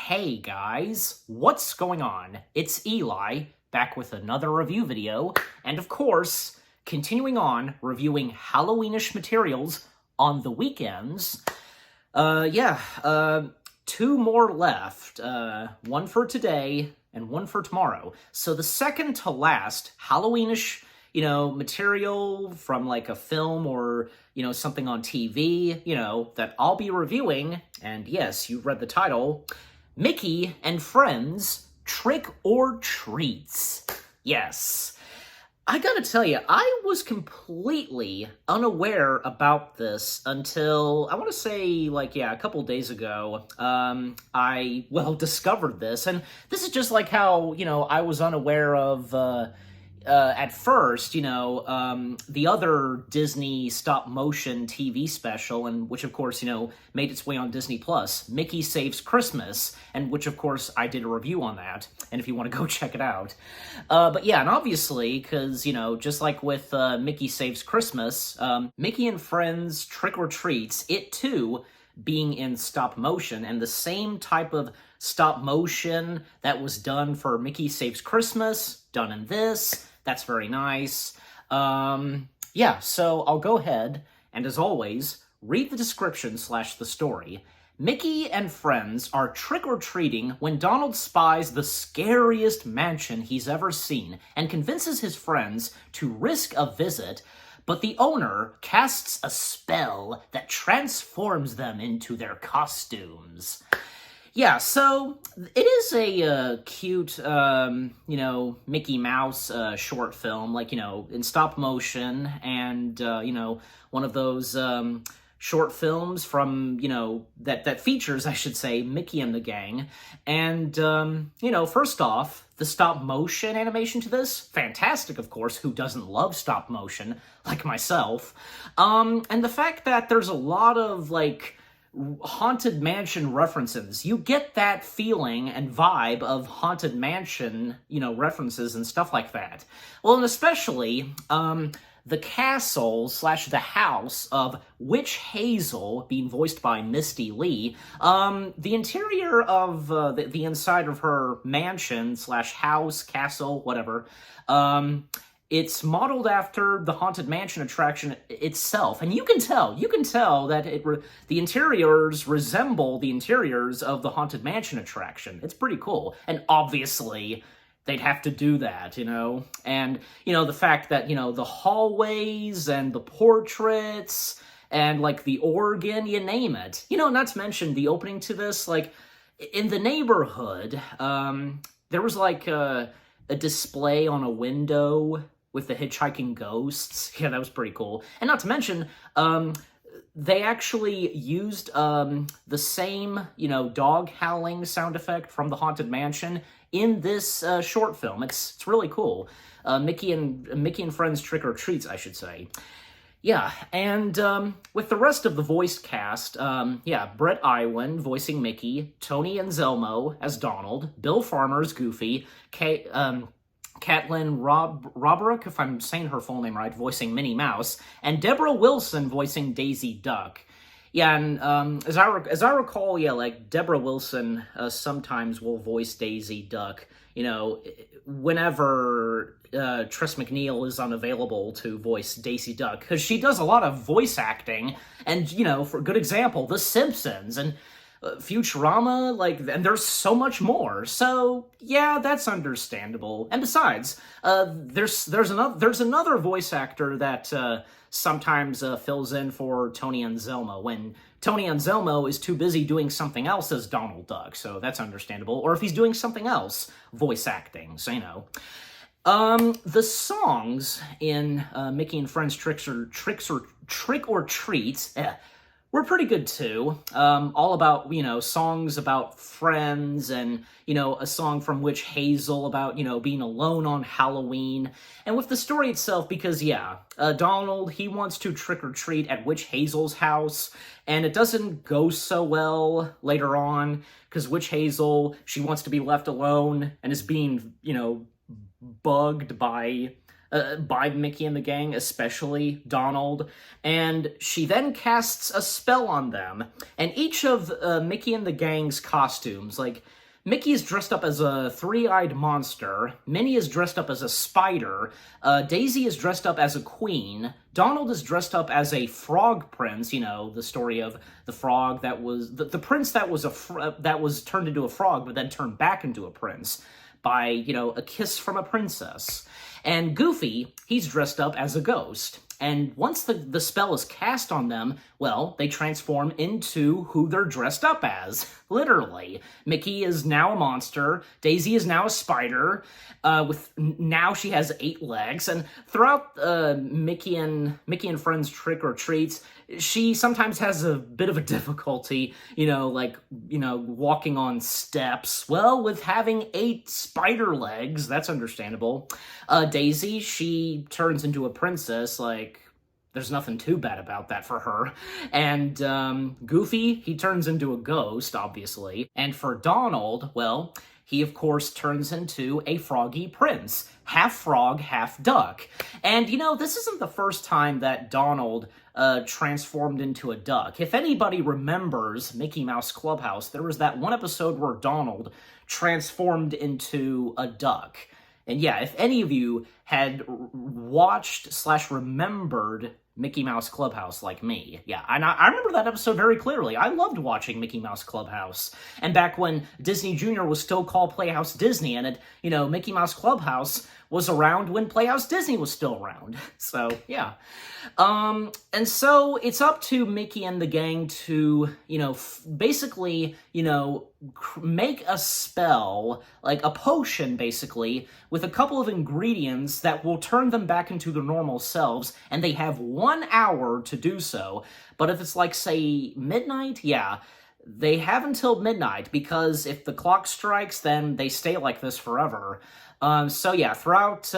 Hey guys, what's going on? It's Eli, back with another review video, and of course, continuing on reviewing Halloweenish materials on the weekends. Two more left. One for today and one for tomorrow. So the second to last Halloweenish, material from like a film or, something on TV, that I'll be reviewing, and yes, you read the title, Mickey and Friends Trick or Treats. Yes. I gotta tell you, I was completely unaware about this until, I want to say, a couple days ago, I discovered this, and this is just like how, I was unaware of, at first, the other Disney stop-motion TV special, and which, of course, made its way on Disney+, Mickey Saves Christmas, and which, of course, I did a review on that, and if you want to go check it out. But yeah, and obviously, because, just like with Mickey Saves Christmas, Mickey and Friends Trick or Treats, it too being in stop motion, and the same type of stop motion that was done for Mickey Saves Christmas, done in this. That's very nice. So I'll go ahead and, as always, read the description / the story. Mickey and friends are trick-or-treating when Donald spies the scariest mansion he's ever seen and convinces his friends to risk a visit, but the owner casts a spell that transforms them into their costumes. Yeah, so it is a cute, Mickey Mouse short film, in stop motion, and, one of those short films from, that features, I should say, Mickey and the gang. And, first off, the stop motion animation to this, fantastic, of course. Who doesn't love stop motion, like myself? And the fact that there's a lot of, Haunted Mansion references. You get that feeling and vibe of Haunted Mansion, references and stuff like that. Well, and especially, the castle / the house of Witch Hazel, being voiced by Misty Lee. The interior of the inside of her mansion / house, castle, whatever, it's modeled after the Haunted Mansion attraction itself, and you can tell that the interiors resemble the interiors of the Haunted Mansion attraction. It's pretty cool, and obviously they'd have to do that, and, the fact that, the hallways and the portraits and, the organ, you name it. Not to mention the opening to this, in the neighborhood, there was, a display on a window with the hitchhiking ghosts. Yeah, that was pretty cool. And not to mention, they actually used the same, dog howling sound effect from the Haunted Mansion in this short film. It's really cool. Mickey and Friends Trick or Treats, I should say. Yeah, and with the rest of the voiced cast, Brett Iwan voicing Mickey, Tony Anselmo as Donald, Bill Farmer as Goofy, Caitlin Roberick, if I'm saying her full name right, voicing Minnie Mouse, and Deborah Wilson voicing Daisy Duck. Yeah, and as I recall, Deborah Wilson sometimes will voice Daisy Duck, whenever Tress MacNeille is unavailable to voice Daisy Duck, because she does a lot of voice acting, and, for a good example, The Simpsons, and Futurama, and there's so much more. So yeah, that's understandable. And besides, there's another voice actor that sometimes fills in for Tony Anselmo when Tony Anselmo is too busy doing something else as Donald Duck. So that's understandable. Or if he's doing something else, voice acting. So the songs in Mickey and Friends Trick or Treats. We're pretty good, too. All about, songs about friends and, a song from Witch Hazel about, being alone on Halloween. And with the story itself, because, Donald, he wants to trick-or-treat at Witch Hazel's house, and it doesn't go so well later on, because Witch Hazel, she wants to be left alone and is being, bugged by by Mickey and the gang, especially Donald. And she then casts a spell on them. And each of Mickey and the gang's costumes, like, Mickey is dressed up as a three-eyed monster, Minnie is dressed up as a spider, Daisy is dressed up as a queen, Donald is dressed up as a frog prince, you know, the story of the frog that was, the prince that was that was turned into a frog, but then turned back into a prince by, you know, a kiss from a princess. And Goofy, he's dressed up as a ghost. And once the spell is cast on them, well, they transform into who they're dressed up as, literally. Mickey is now a monster, Daisy is now a spider, now she has 8 legs, and throughout Mickey and Friends Trick or Treats, she sometimes has a bit of a difficulty, walking on steps. Well, with having 8 spider legs, that's understandable. Daisy, she turns into a princess, there's nothing too bad about that for her. And Goofy, he turns into a ghost, obviously. And for Donald, well, he of course turns into a froggy prince. Half frog, half duck. And this isn't the first time that Donald transformed into a duck. If anybody remembers Mickey Mouse Clubhouse, there was that one episode where Donald transformed into a duck. And yeah, if any of you had watched/remembered Mickey Mouse Clubhouse like me, yeah, and I remember that episode very clearly. I loved watching Mickey Mouse Clubhouse. And back when Disney Junior was still called Playhouse Disney, and Mickey Mouse Clubhouse was around when Playhouse Disney was still around. So, yeah. And so it's up to Mickey and the gang to, basically, make a spell, like a potion, basically, with a couple of ingredients that will turn them back into their normal selves, and they have 1 hour to do so. But if it's say, midnight, yeah, they have until midnight, because if the clock strikes, then they stay like this forever. So yeah, throughout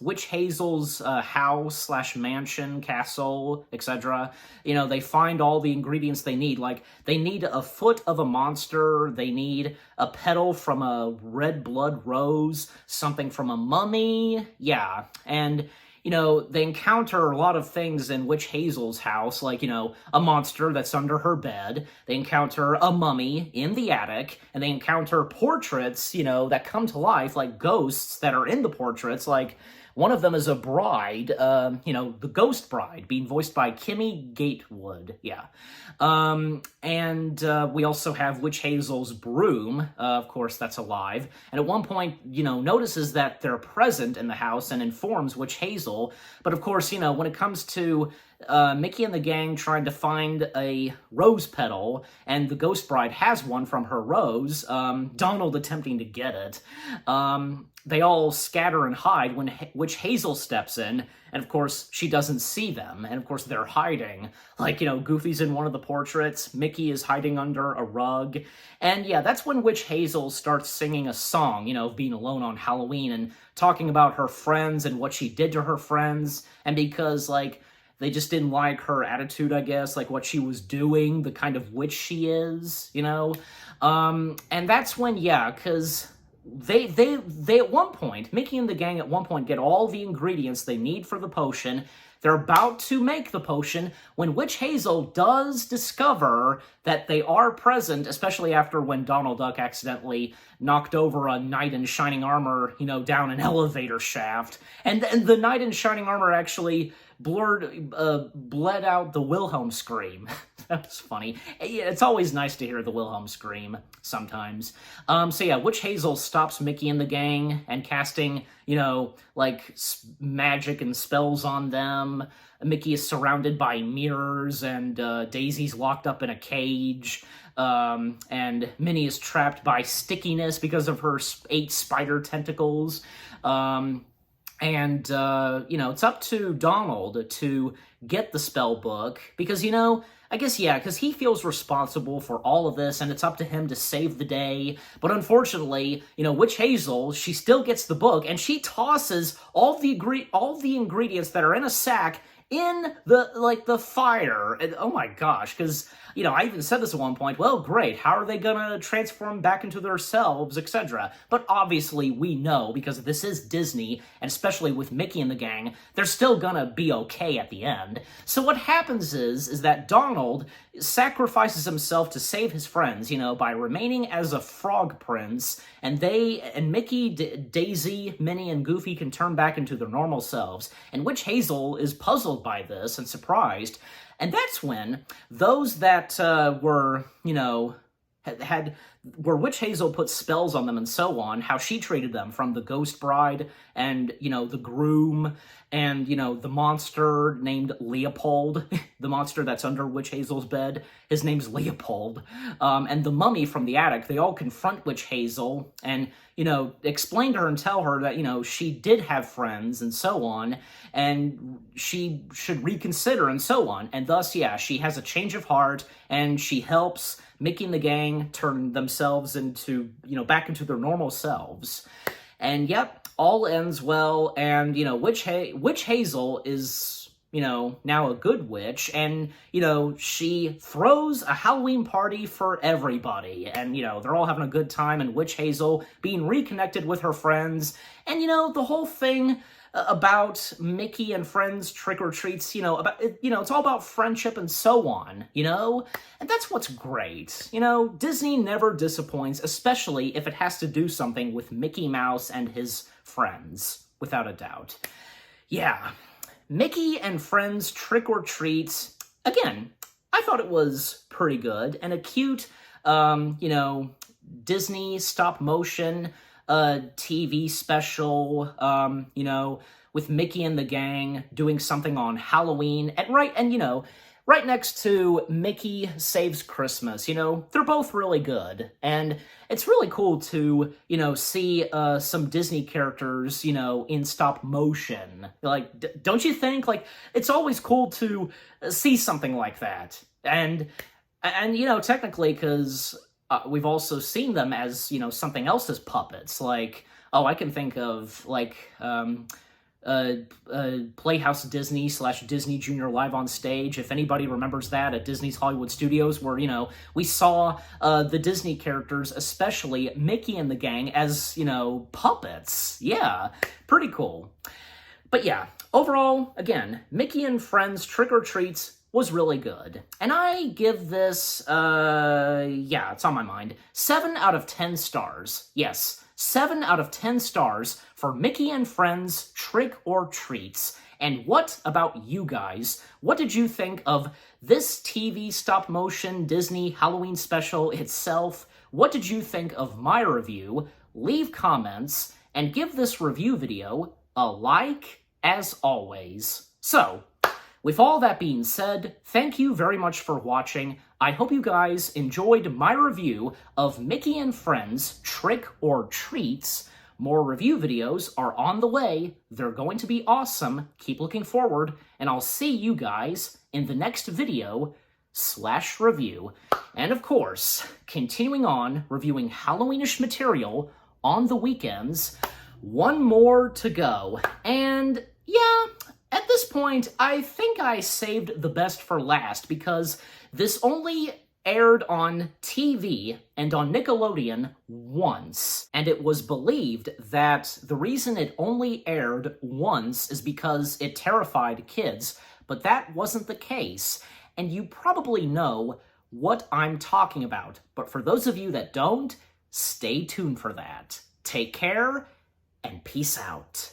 Witch Hazel's house/mansion, castle, etc., they find all the ingredients they need. They need a foot of a monster, they need a petal from a red blood rose, something from a mummy, yeah, and they encounter a lot of things in Witch Hazel's house, a monster that's under her bed. They encounter a mummy in the attic, and they encounter portraits, that come to life, like ghosts that are in the portraits. One of them is a bride, the ghost bride, being voiced by Kimmy Gatewood, yeah. And we also have Witch Hazel's broom, of course, that's alive, and at one point, notices that they're present in the house and informs Witch Hazel, but of course, when it comes to Mickey and the gang trying to find a rose petal, and the ghost bride has one from her rose, Donald attempting to get it, they all scatter and hide when Witch Hazel steps in, and of course, she doesn't see them, and of course, they're hiding. Goofy's in one of the portraits, Mickey is hiding under a rug, and yeah, that's when Witch Hazel starts singing a song, of being alone on Halloween, and talking about her friends and what she did to her friends, and because, they just didn't like her attitude, I guess, what she was doing, the kind of witch she is, and that's when, yeah, because they at one point, Mickey and the gang at one point get all the ingredients they need for the potion. They're about to make the potion when Witch Hazel does discover that they are present, especially after when Donald Duck accidentally knocked over a knight in shining armor, down an elevator shaft. And the knight in shining armor actually bled out the Wilhelm scream. That's funny. It's always nice to hear the Wilhelm scream sometimes. So yeah, Witch Hazel stops Mickey and the gang and casting, magic and spells on them. Mickey is surrounded by mirrors, and Daisy's locked up in a cage. And Minnie is trapped by stickiness because of her 8 spider tentacles. And it's up to Donald to get the spell book, because, I guess, yeah, because he feels responsible for all of this, and it's up to him to save the day. But unfortunately, Witch Hazel, she still gets the book, and she tosses all the ingredients that are in a sack in the fire. And oh my gosh, because, I even said this at one point, well, great, how are they gonna transform back into themselves, etc.? But obviously we know, because this is Disney, and especially with Mickey and the gang, they're still gonna be okay at the end. So what happens is that Donald sacrifices himself to save his friends, by remaining as a frog prince, and Mickey, Daisy, Minnie, and Goofy can turn back into their normal selves. And Witch Hazel is puzzled by this and surprised, and that's when those that were, where Witch Hazel put spells on them and so on, how she treated them, from the Ghost Bride and, the groom and, the monster named Leopold, the monster that's under Witch Hazel's bed, his name's Leopold, and the mummy from the attic, they all confront Witch Hazel and, explain to her and tell her that, she did have friends and so on, and she should reconsider and so on. And thus, yeah, she has a change of heart, and she helps Mickey and the gang turn themselves into, back into their normal selves. And yep, all ends well, and, Witch Hazel is, now a good witch, and, she throws a Halloween party for everybody, and, they're all having a good time, and Witch Hazel being reconnected with her friends, and, the whole thing about Mickey and friends trick-or-treats, it's all about friendship and so on, and that's what's great. Disney never disappoints, especially if it has to do something with Mickey Mouse and his friends, without a doubt. Yeah, Mickey and Friends Trick-or-Treats, again, I thought it was pretty good, and a cute, Disney stop-motion TV special, with Mickey and the gang doing something on Halloween, and right next to Mickey Saves Christmas. They're both really good, and it's really cool to, see some Disney characters, in stop motion. Like, don't you think? Like, it's always cool to see something like that. And technically, because we've also seen them as, something else as puppets. Like, I can think of, like, Playhouse Disney / Disney Junior Live on Stage, if anybody remembers that, at Disney's Hollywood Studios, where, we saw the Disney characters, especially Mickey and the gang, as, puppets. Yeah, pretty cool. But yeah, overall, again, Mickey and Friends Trick-or-Treats was really good. And I give this, it's on my mind, 7 out of 10 stars. Yes, 7 out of 10 stars for Mickey and Friends Trick-or-Treats. And what about you guys? What did you think of this TV stop-motion Disney Halloween special itself? What did you think of my review? Leave comments, and give this review video a like, as always. So, with all that being said, thank you very much for watching. I hope you guys enjoyed my review of Mickey and Friends Trick-or-Treats. More review videos are on the way. They're going to be awesome. Keep looking forward, and I'll see you guys in the next video / review. And of course, continuing on reviewing Halloweenish material on the weekends. One more to go. And yeah, at this point, I think I saved the best for last, because this only aired on TV and on Nickelodeon once, and it was believed that the reason it only aired once is because it terrified kids, but that wasn't the case, and you probably know what I'm talking about. But for those of you that don't, stay tuned for that. Take care, and peace out.